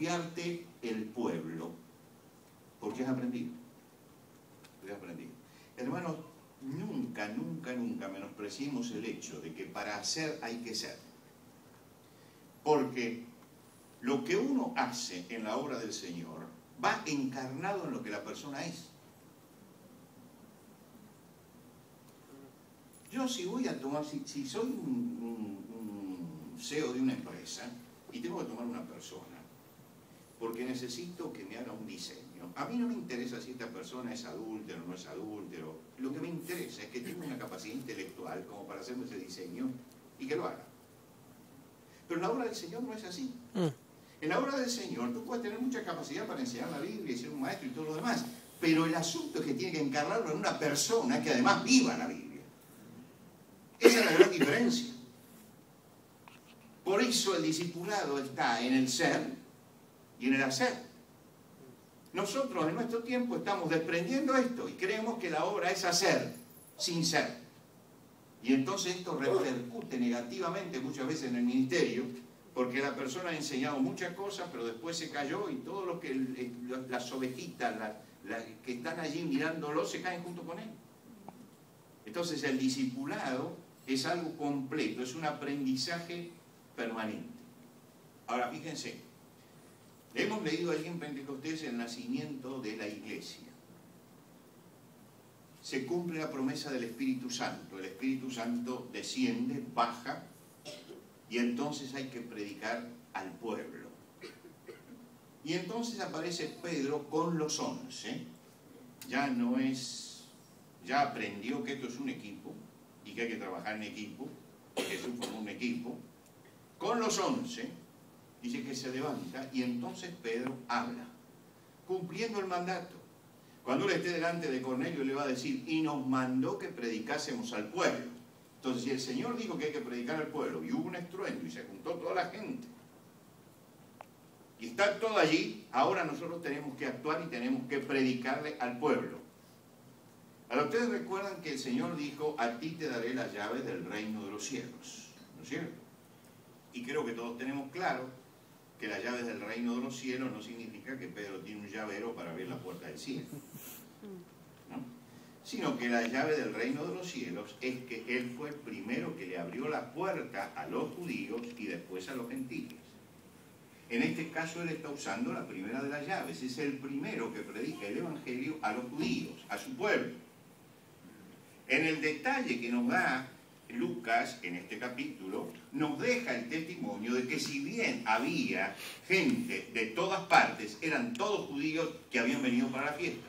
confiarte el pueblo, porque has aprendido. Has aprendido. Hermanos, nunca, nunca, nunca menospreciemos el hecho de que para hacer hay que ser. Porque lo que uno hace en la obra del Señor va encarnado en lo que la persona es. Yo si voy a tomar, si soy un CEO de una empresa y tengo que tomar una persona, porque necesito que me haga un diseño, a mí no me interesa si esta persona es adúltero o no es adúltero, lo que me interesa es que tenga una capacidad intelectual como para hacerme ese diseño y que lo haga. Pero en la obra del Señor no es así. En la obra del Señor tú puedes tener mucha capacidad para enseñar la Biblia y ser un maestro y todo lo demás, pero el asunto es que tiene que encarnarlo en una persona que además viva la Biblia. Esa es la gran diferencia. Por eso el discipulado está en el ser y en el hacer. Nosotros en nuestro tiempo estamos desprendiendo esto y creemos que la obra es hacer, sin ser. Y entonces esto repercute negativamente muchas veces en el ministerio, porque la persona ha enseñado muchas cosas, pero después se cayó y todos los que las ovejitas que están allí mirándolo se caen junto con él. Entonces el discipulado es algo completo, es un aprendizaje permanente. Ahora fíjense, hemos leído allí en Pentecostés el nacimiento de la iglesia. Se cumple la promesa del Espíritu Santo. El Espíritu Santo desciende, baja, y entonces hay que predicar al pueblo. Y entonces aparece Pedro con los 11. Ya aprendió que esto es un equipo y que hay que trabajar en equipo. Jesús formó un equipo. Con los 11, dice que se levanta y entonces Pedro habla, cumpliendo el mandato. Cuando él esté delante de Cornelio le va a decir, y nos mandó que predicásemos al pueblo. Entonces, si el Señor dijo que hay que predicar al pueblo, y hubo un estruendo, y se juntó toda la gente, y está todo allí, ahora nosotros tenemos que actuar y tenemos que predicarle al pueblo. Ahora, ustedes recuerdan que el Señor dijo, a ti te daré las llaves del reino de los cielos, ¿no es cierto? Y creo que todos tenemos claro que las llaves del reino de los cielos no significa que Pedro tiene un llavero para abrir la puerta del cielo, ¿no? Sino que la llave del reino de los cielos es que él fue el primero que le abrió la puerta a los judíos y después a los gentiles. En este caso él está usando la primera de las llaves, es el primero que predica el evangelio a los judíos, a su pueblo. En el detalle que nos da Lucas, en este capítulo, nos deja el testimonio de que si bien había gente de todas partes, eran todos judíos que habían venido para la fiesta.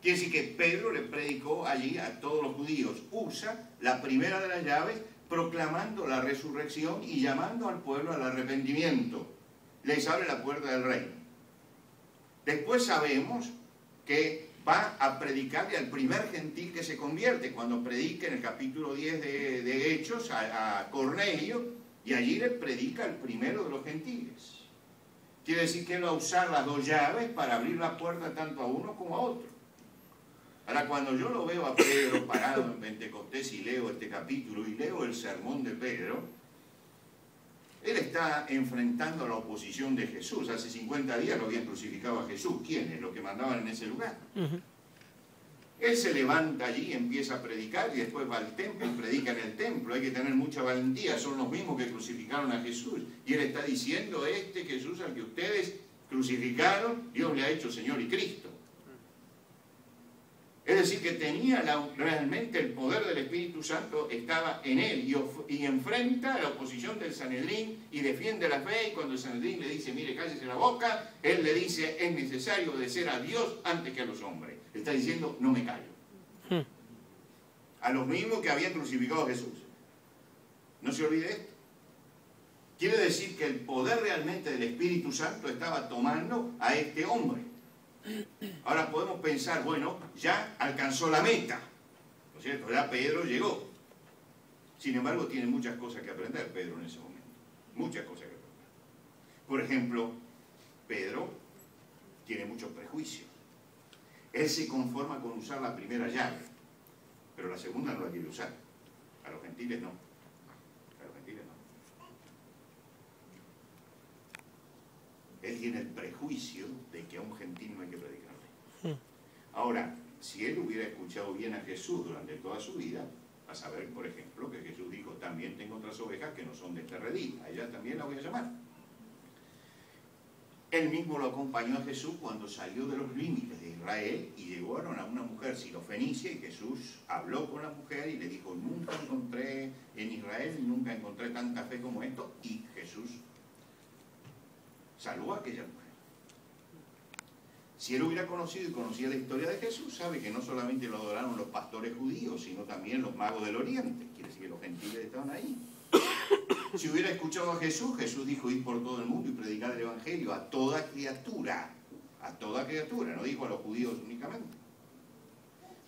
Quiere decir que Pedro le predicó allí a todos los judíos. Usa la primera de las llaves proclamando la resurrección y llamando al pueblo al arrepentimiento. Les abre la puerta del reino. Después sabemos que va a predicarle al primer gentil que se convierte, cuando predica en el capítulo 10 de Hechos a Cornelio, y allí le predica al primero de los gentiles. Quiere decir que él va a usar las dos llaves para abrir la puerta tanto a uno como a otro. Ahora, cuando yo lo veo a Pedro parado en Pentecostés y leo este capítulo y leo el sermón de Pedro, él está enfrentando a la oposición de Jesús. Hace 50 días lo habían crucificado a Jesús. ¿Quiénes? Los que mandaban en ese lugar. Él se levanta allí, empieza a predicar y después va al templo y predica en el templo. Hay que tener mucha valentía, son los mismos que crucificaron a Jesús. Y él está diciendo, este Jesús al que ustedes crucificaron, Dios le ha hecho Señor y Cristo. Es decir, que tenía realmente el poder del Espíritu Santo, estaba en él y enfrenta a la oposición del Sanedrín y defiende la fe. Y cuando el Sanedrín le dice, mire, cállese la boca, él le dice, es necesario obedecer a Dios antes que a los hombres. Está diciendo, no me callo. A los mismos que habían crucificado a Jesús. No se olvide esto. Quiere decir que el poder realmente del Espíritu Santo estaba tomando a este hombre. Ahora podemos pensar, bueno, ya alcanzó la meta, ¿no es cierto? Ya Pedro llegó. Sin embargo, tiene muchas cosas que aprender Pedro en ese momento. Muchas cosas que aprender. Por ejemplo, Pedro tiene muchos prejuicios. Él se conforma con usar la primera llave, pero la segunda no la quiere usar. A los gentiles no. A los gentiles no. Él él tiene el prejuicio de que a un gentil no hay que predicarle. Ahora, si él hubiera escuchado bien a Jesús durante toda su vida, a saber, por ejemplo, que Jesús dijo, también tengo otras ovejas que no son de este redil, a ellas también la voy a llamar. Él mismo lo acompañó a Jesús cuando salió de los límites de Israel y llegaron a una mujer sirofenicia, y Jesús habló con la mujer y le dijo, nunca encontré en Israel, nunca encontré tanta fe como esto, y Jesús salvó a aquella mujer. Si él hubiera conocido y conocía la historia de Jesús, sabe que no solamente lo adoraron los pastores judíos, sino también los magos del Oriente, quiere decir que los gentiles estaban ahí. Si hubiera escuchado a Jesús, Jesús dijo, ir por todo el mundo y predicar el Evangelio a toda criatura, no dijo a los judíos únicamente.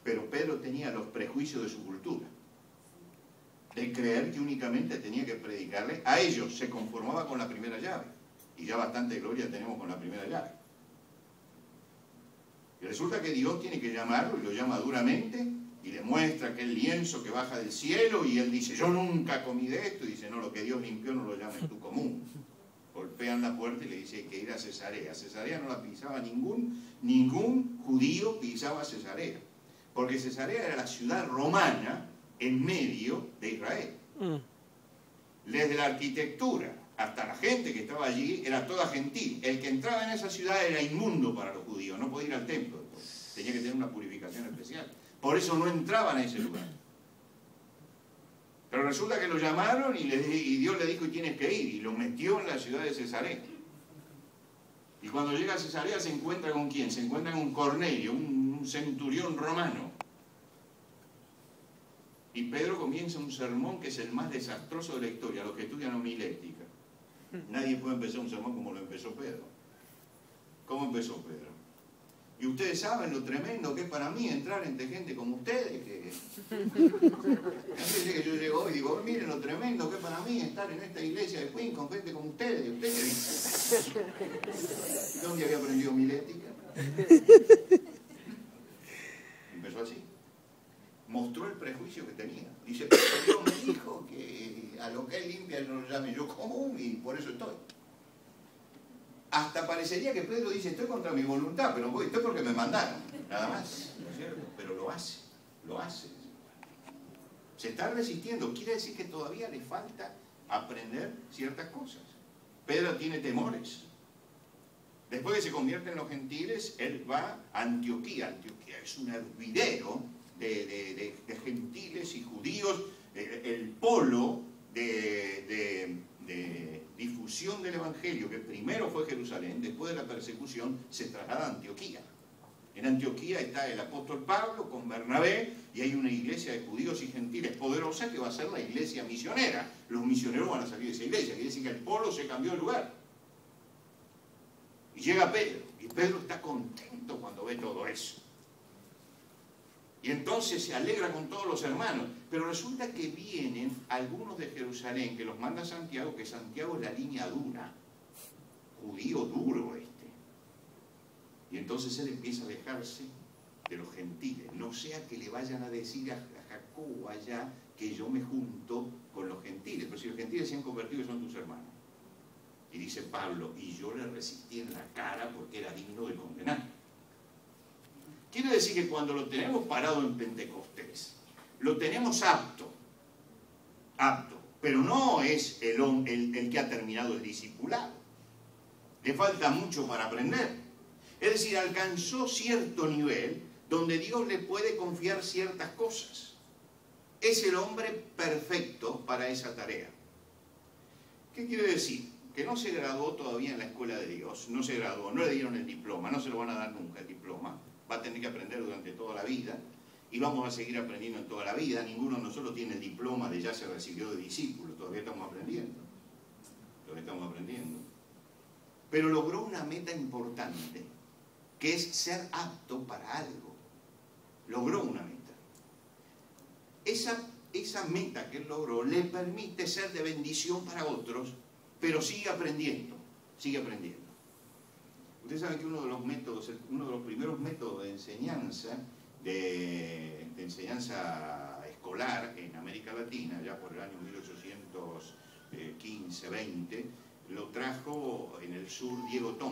Pero Pedro tenía los prejuicios de su cultura, de creer que únicamente tenía que predicarle a ellos, se conformaba con la primera llave, y ya bastante gloria tenemos con la primera llave. Y resulta que Dios tiene que llamarlo, y lo llama duramente, y le muestra aquel lienzo que baja del cielo, y él dice, yo nunca comí de esto, y dice, no, lo que Dios limpió no lo llames tú común. Golpean la puerta y le dice, hay que ir a Cesarea. Cesarea no la pisaba ningún judío pisaba Cesarea, porque Cesarea era la ciudad romana en medio de Israel. Desde la arquitectura hasta la gente que estaba allí era toda gentil. El que entraba en esa ciudad era inmundo para los judíos, no podía ir al templo, tenía que tener una purificación especial. Por eso no entraban a ese lugar. Pero resulta que lo llamaron y Dios le dijo, y tienes que ir, y lo metió en la ciudad de Cesarea. Y cuando llega a Cesarea se encuentra con ¿quién? Se encuentra con Cornelio, un centurión romano. Y Pedro comienza un sermón que es el más desastroso de la historia, los que estudian homilética. Nadie puede empezar un sermón como lo empezó Pedro. ¿Cómo empezó Pedro? Y ustedes saben lo tremendo que es para mí entrar entre gente como ustedes. Que yo llego hoy y digo, miren lo tremendo que es para mí estar en esta iglesia de Queen con gente como ustedes. ¿Ustedes dónde había aprendido homilética? Empezó así. Mostró el prejuicio que tenía. Dice, pero Dios me dijo que a lo que él limpia no lo llame yo común y por eso estoy. Hasta parecería que Pedro dice, estoy contra mi voluntad, pero voy, estoy porque me mandaron, nada más, ¿no es cierto? Pero lo hace. Se está resistiendo, quiere decir que todavía le falta aprender ciertas cosas. Pedro tiene temores. Después que se convierte en los gentiles, él va a Antioquía. Antioquía es un hervidero de gentiles y judíos, el polo de difusión del Evangelio, que primero fue Jerusalén, después de la persecución se traslada a Antioquía. En Antioquía está el apóstol Pablo con Bernabé, y hay una iglesia de judíos y gentiles poderosa que va a ser la iglesia misionera. Los misioneros van a salir de esa iglesia, quiere decir que el polo se cambió de lugar. Y llega Pedro, y Pedro está contento cuando ve todo eso. Y entonces se alegra con todos los hermanos. Pero resulta que vienen algunos de Jerusalén, que los manda Santiago, que Santiago es la línea dura. Judío duro este. Y entonces él empieza a alejarse de los gentiles. No sea que le vayan a decir a Jacobo allá que yo me junto con los gentiles. Pero si los gentiles se han convertido, son tus hermanos. Y dice Pablo, y yo le resistí en la cara porque era digno de condenar. Quiere decir que cuando lo tenemos parado en Pentecostés, lo tenemos apto, pero no es el que ha terminado el discipulado. Le falta mucho para aprender. Es decir, alcanzó cierto nivel donde Dios le puede confiar ciertas cosas. Es el hombre perfecto para esa tarea. ¿Qué quiere decir? Que no se graduó todavía en la escuela de Dios, no se graduó, no le dieron el diploma, no se lo van a dar nunca el diploma. Va a tener que aprender durante toda la vida, y vamos a seguir aprendiendo en toda la vida. Ninguno de nosotros tiene el diploma de ya se recibió de discípulo, todavía estamos aprendiendo. Pero logró una meta importante, que es ser apto para algo. Logró una meta. Esa meta que él logró le permite ser de bendición para otros, pero sigue aprendiendo. Ustedes saben que uno de los primeros métodos de enseñanza, escolar en América Latina, ya por el año 1815-20, lo trajo en el sur Diego Tom.